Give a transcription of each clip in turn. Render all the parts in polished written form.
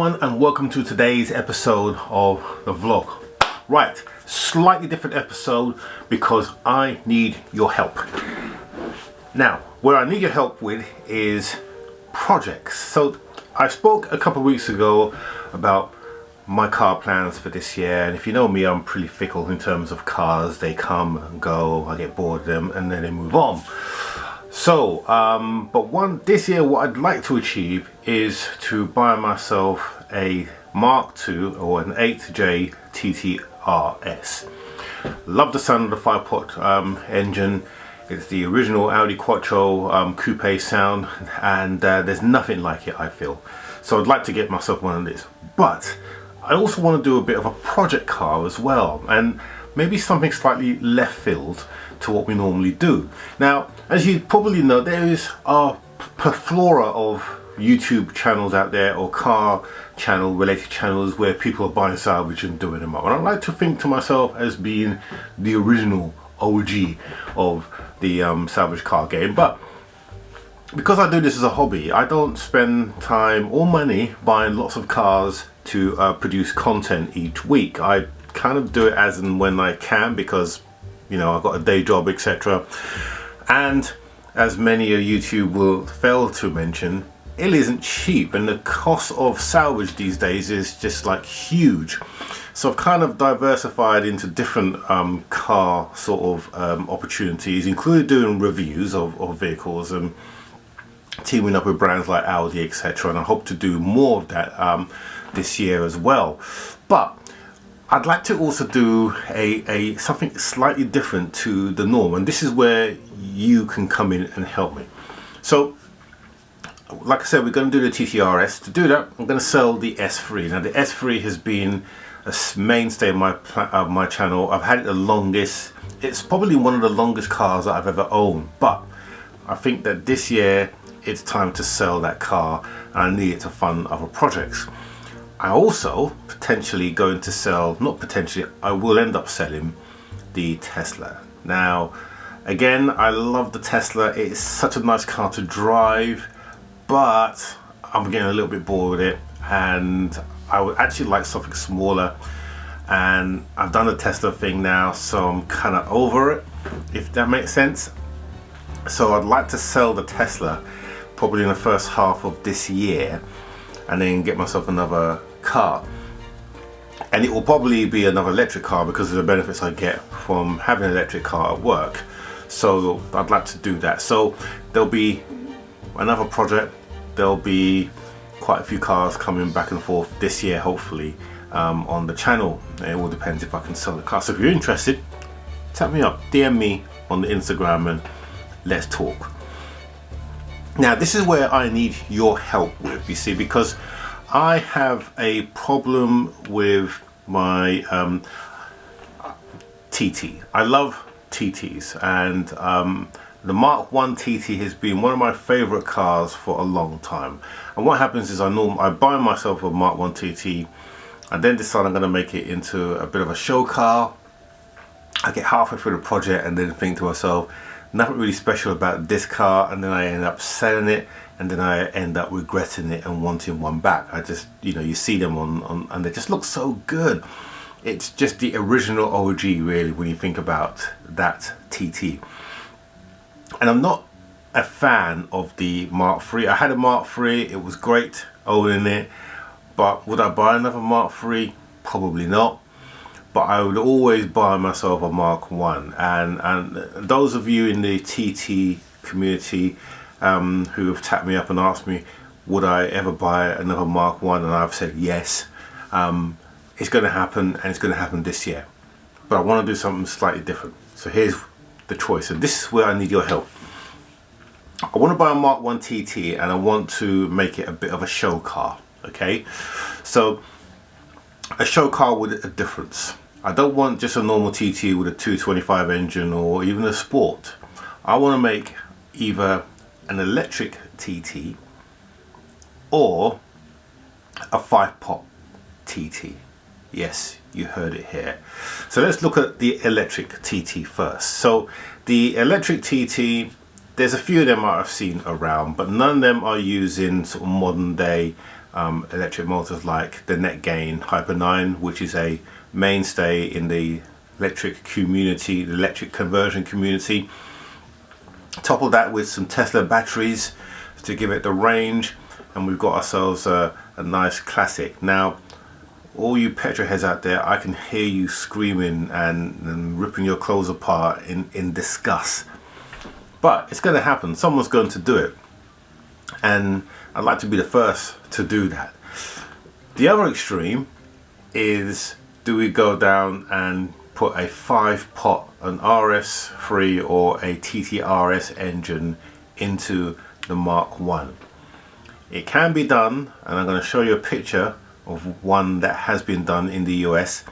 everyone, and welcome to today's episode of the vlog. Right, slightly different episode because I need your help. Now, what I need your help with is projects. So I spoke a couple of weeks ago about my car plans for this year, and if you know me, I'm pretty fickle in terms of cars. They come and go, I get bored of them, and then they move on. So, this year what I'd like to achieve is to buy myself a Mark II or an 8J TTRS. Love the sound of the 5-pot engine. It's the original Audi Quattro coupe sound, and there's nothing like it, I feel. So I'd like to get myself one of these. But I also want to do a bit of a project car as well, and maybe something slightly left field to what we normally do. Now, as you probably know, there is a plethora of YouTube channels out there, or car channel related channels, where people are buying salvage and doing them up. And I like to think to myself as being the original OG of the salvage car game. But because I do this as a hobby, I don't spend time or money buying lots of cars to produce content each week. I kind of do it as and when I can, because you know, I've got a day job, etc. And as many of YouTube will fail to mention, it isn't cheap, and the cost of salvage these days is just like huge. So I've kind of diversified into different car sort of opportunities, including doing reviews of vehicles and teaming up with brands like Audi, etc. And I hope to do more of that this year as well. But I'd like to also do a something slightly different to the norm, and this is where you can come in and help me. So, like I said, we're going to do the TTRS. To do that, I'm going to sell the S3. Now, the S3 has been a mainstay of my channel. I've had it the longest. It's probably one of the longest cars that I've ever owned, but I think that this year it's time to sell that car, and I need it to fund other projects. I also potentially going to sell, not potentially, I will end up selling the Tesla. Now, again, I love the Tesla. It's such a nice car to drive, but I'm getting a little bit bored with it, and I would actually like something smaller. And I've done the Tesla thing now, so I'm kind of over it, if that makes sense. So I'd like to sell the Tesla probably in the first half of this year, and then get myself another car. And it will probably be another electric car because of the benefits I get from having an electric car at work. So I'd like to do that. So there'll be another project. There'll be quite a few cars coming back and forth this year, hopefully, on the channel. It all depends if I can sell the car. So if you're interested, tap me up, DM me on the Instagram, and let's talk. Now, this is where I need your help with, you see, because I have a problem with my TT. I love TTs, and the Mark I TT has been one of my favorite cars for a long time. And what happens is I buy myself a Mark I TT, and then decide I'm going to make it into a bit of a show car. I get halfway through the project and then think to myself, nothing really special about this car, and then I end up selling it, and then I end up regretting it and wanting one back. I just, you know, you see them on and they just look so good. It's just the original OG, really, when you think about that TT. And I'm not a fan of the Mark III. I had a Mark III, it was great owning it, but would I buy another Mark III? Probably not. But I would always buy myself a Mark I. And those of you in the TT community who have tapped me up and asked me, would I ever buy another Mark I? And I've said yes. It's going to happen, and it's going to happen this year. But I want to do something slightly different. So here's the choice, and this is where I need your help. I want to buy a Mark I TT, and I want to make it a bit of a show car. Okay, so a show car with a difference. I don't want just a normal TT with a 225 engine or even a sport. I want to make either an electric TT or a 5-pot TT. Yes, you heard it here. So let's look at the electric TT first. So the electric TT, there's a few of them I've seen around, but none of them are using sort of modern day electric motors like the Netgain Hyper 9, which is a mainstay in the electric community, the electric conversion community. Topple that with some Tesla batteries to give it the range, and we've got ourselves a nice classic. Now, all you petrol heads out there, I can hear you screaming and ripping your clothes apart in disgust. But it's going to happen. Someone's going to do it. And I'd like to be the first to do that. The other extreme is, do we go down and put a 5-pot, an RS3 or a TTRS engine into the Mark 1? It can be done, and I'm going to show you a picture of one that has been done in the US.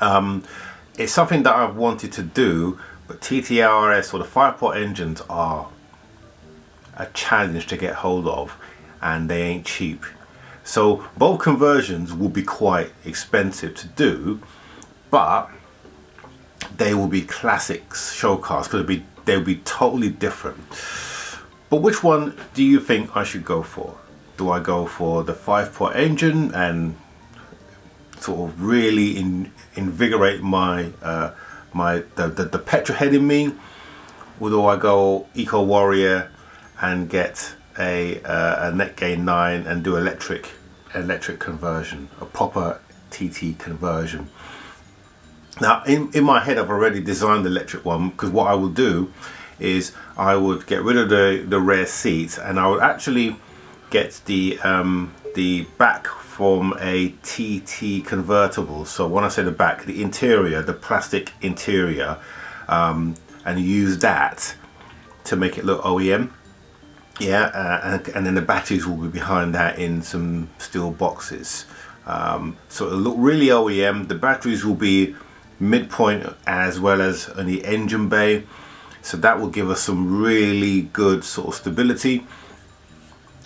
It's something that I've wanted to do, but TTRS or the 5-pot engines are a challenge to get hold of, and they ain't cheap. So both conversions will be quite expensive to do, but they will be classics show cars because they'll be totally different. But which one do you think I should go for? Do I go for the 5-pot engine and sort of really invigorate my the petrol head in me, or do I go Eco Warrior and get a Netgain 9 and do electric conversion, a proper TT conversion? Now, in my head, I've already designed the electric one, because what I will do is I would get rid of the rear seats, and I would actually get the back from a TT convertible. So when I say the back, the interior, the plastic interior, and use that to make it look OEM. Yeah, and then the batteries will be behind that in some steel boxes. So it'll look really OEM. The batteries will be midpoint as well as in the engine bay. So that will give us some really good sort of stability.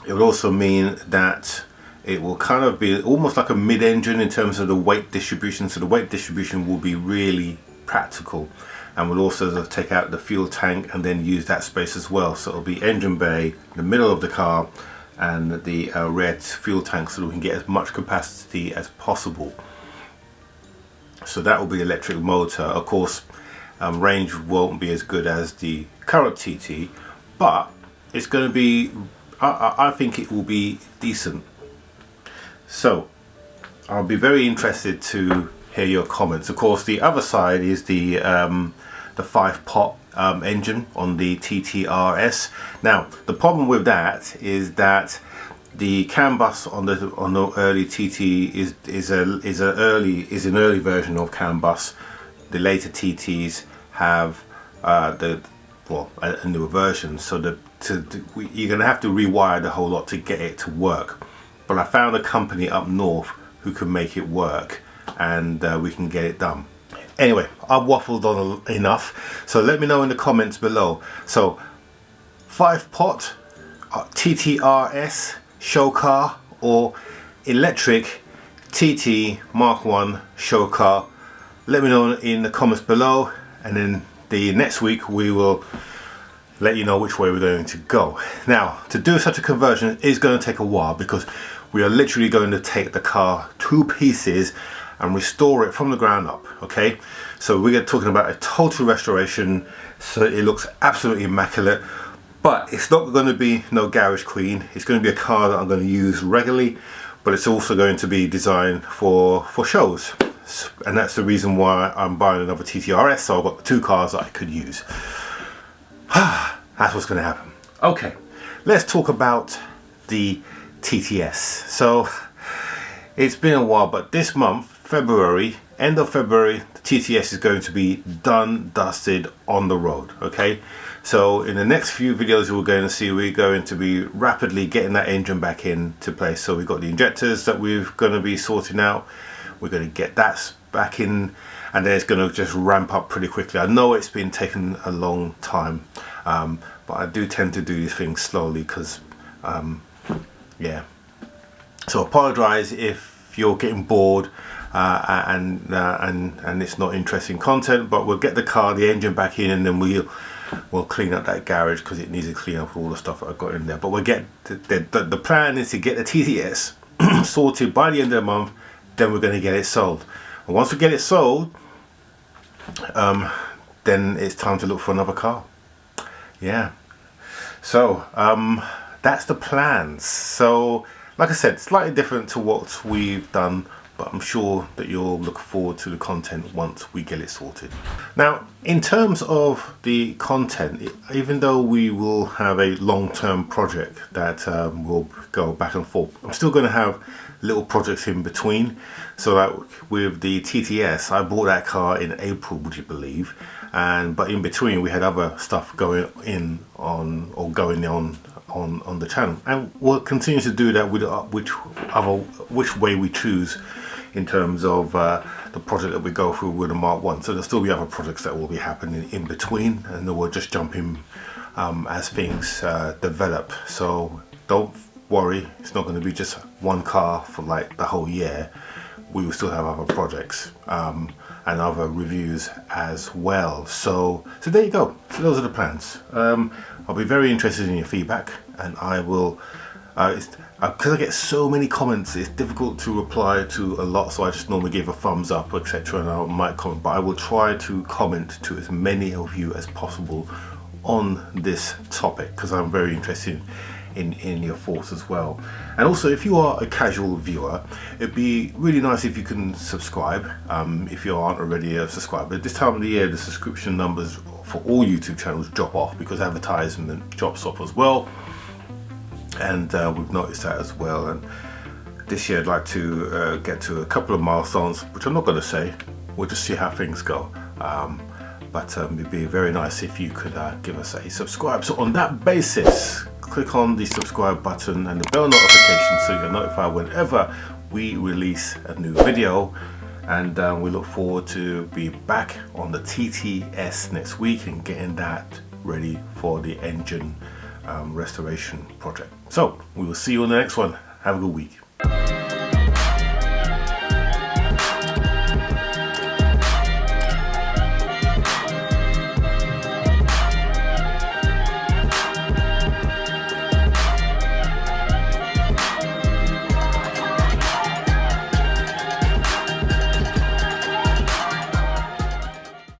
It will also mean that it will kind of be almost like a mid-engine in terms of the weight distribution. So the weight distribution will be really practical, and we'll also take out the fuel tank and then use that space as well. So it'll be engine bay, the middle of the car, and the rear fuel tank, so we can get as much capacity as possible. So that will be electric motor. Of course, range won't be as good as the current TT, but it's going to be, I think it will be decent. So I'll be very interested to hear your comments. Of course, the other side is the 5-pot engine on the TTRS. Now, the problem with that is that the CAN bus on the early TT is an early version of CAN bus. The later TTs have a newer version, so you're going to have to rewire the whole lot to get it to work. But I found a company up north who can make it work, and we can get it done. Anyway, I've waffled on enough, so let me know in the comments below. So 5-pot TTRS show car or electric TT Mark 1 show car? Let me know in the comments below, and then the next week we will let you know which way we're going to go. Now, to do such a conversion is going to take a while, because we are literally going to take the car to pieces and restore it from the ground up. Okay, so we're talking about a total restoration, so it looks absolutely immaculate. But it's not going to be no garage queen. It's going to be a car that I'm going to use regularly, but it's also going to be designed for shows, and that's the reason why I'm buying another TTRS. So I've got 2 cars that I could use. That's what's going to happen. Okay, let's talk about the TTS. So it's been a while, but this month, February, end of February, the TTS is going to be done, dusted, on the road. Okay, so in the next few videos we're going to see, we're going to be rapidly getting that engine back into place. So we've got the injectors that we're going to be sorting out. We're going to get that back in, and then it's going to just ramp up pretty quickly. I know it's been taking a long time, but I do tend to do these things slowly, because yeah. So apologize if you're getting bored and it's not interesting content, but we'll get the car, the engine back in, and then we'll we'll clean up that garage because it needs to clean up all the stuff that I've got in there. But we'll get the plan is to get the TTS sorted by the end of the month. Then we're going to get it sold, and once we get it sold, then it's time to look for another car. Yeah, so that's the plans. So like I said, slightly different to what we've done, but I'm sure that you'll look forward to the content once we get it sorted. Now, in terms of the content, even though we will have a long-term project that will go back and forth, I'm still going to have little projects in between. So that with the TTS, I bought that car in April, would you believe? But in between, we had other stuff going on the channel, and we'll continue to do that with which way we choose in terms of the project that we go through with the Mark 1. So there'll still be other projects that will be happening in between, and then we'll just jump in as things develop. So don't worry, it's not going to be just one car for like the whole year. We will still have other projects and other reviews as well. So there you go. So those are the plans. I'll be very interested in your feedback, and I will because I get so many comments, it's difficult to reply to a lot, so I just normally give a thumbs up, etc., and I might comment, but I will try to comment to as many of you as possible on this topic, because I'm very interested in your thoughts as well. And also, if you are a casual viewer, it'd be really nice if you can subscribe if you aren't already a subscriber. At this time of the year, the subscription numbers for all YouTube channels drop off because advertisement drops off as well, and we've noticed that as well. And this year I'd like to get to a couple of milestones, which I'm not going to say. We'll just see how things go. But it'd be very nice if you could give us a subscribe. So on that basis, click on the subscribe button and the bell notification so you're notified whenever we release a new video. And we look forward to be back on the TTS next week and getting that ready for the engine restoration project. So we will see you on the next one. Have a good week.